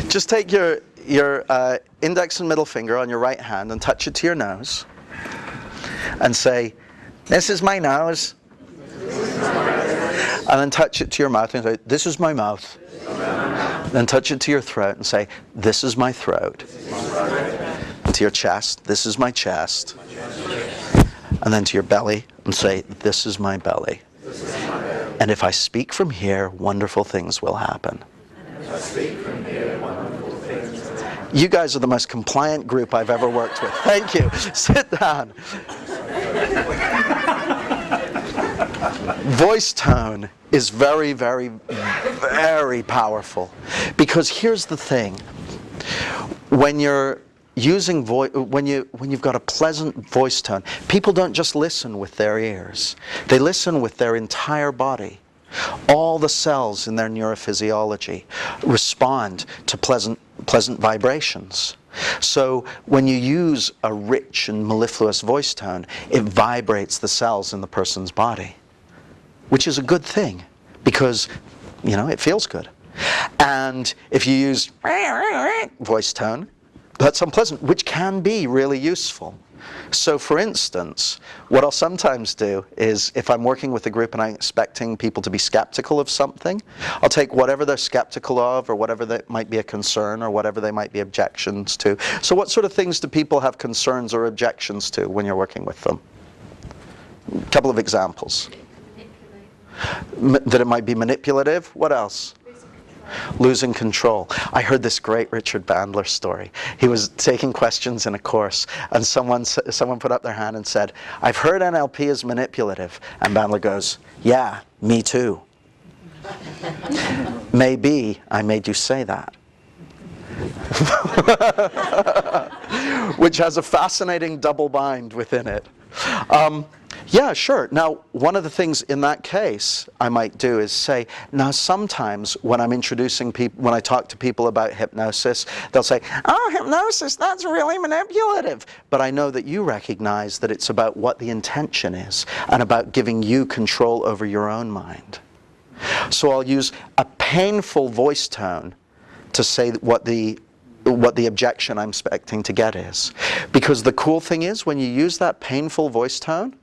Just take your index and middle finger on your right hand and touch it to your nose and say, "This is my nose." And then touch it to your mouth and say, "This is my mouth." Then touch it to your throat and say, "This is my throat." And to your chest, "This is my chest." And then to your belly and say, "This is my belly. And if I speak from here, wonderful things will happen." You guys are the most compliant group I've ever worked with. Thank you. Sit down. Voice tone is very, very, very powerful. Because here's the thing. When you're using when you've got a pleasant voice tone, people don't just listen with their ears. They listen with their entire body. All the cells in their neurophysiology respond to pleasant vibrations. So when you use a rich and mellifluous voice tone, it vibrates the cells in the person's body, which is a good thing because, you know, it feels good. And if you use voice tone, that's unpleasant, which can be really useful. So for instance, what I'll sometimes do is if I'm working with a group and I'm expecting people to be skeptical of something, I'll take whatever they're skeptical of or whatever that might be a concern or whatever they might be objections to. So what sort of things do people have concerns or objections to when you're working with them? A couple of examples. That it might be manipulative. What else? Losing control. I heard this great Richard Bandler story. He was taking questions in a course and someone put up their hand and said, "I've heard NLP is manipulative." And Bandler goes, "Yeah, me too." "Maybe I made you say that." Which has a fascinating double bind within it. Yeah, sure. Now, one of the things in that case I might do is say, now sometimes when I'm introducing people, when I talk to people about hypnosis, they'll say, "Oh, hypnosis, that's really manipulative." But I know that you recognize that it's about what the intention is and about giving you control over your own mind. So I'll use a painful voice tone to say what the objection I'm expecting to get is. Because the cool thing is, when you use that painful voice tone,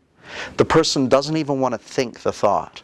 the person doesn't even want to think the thought.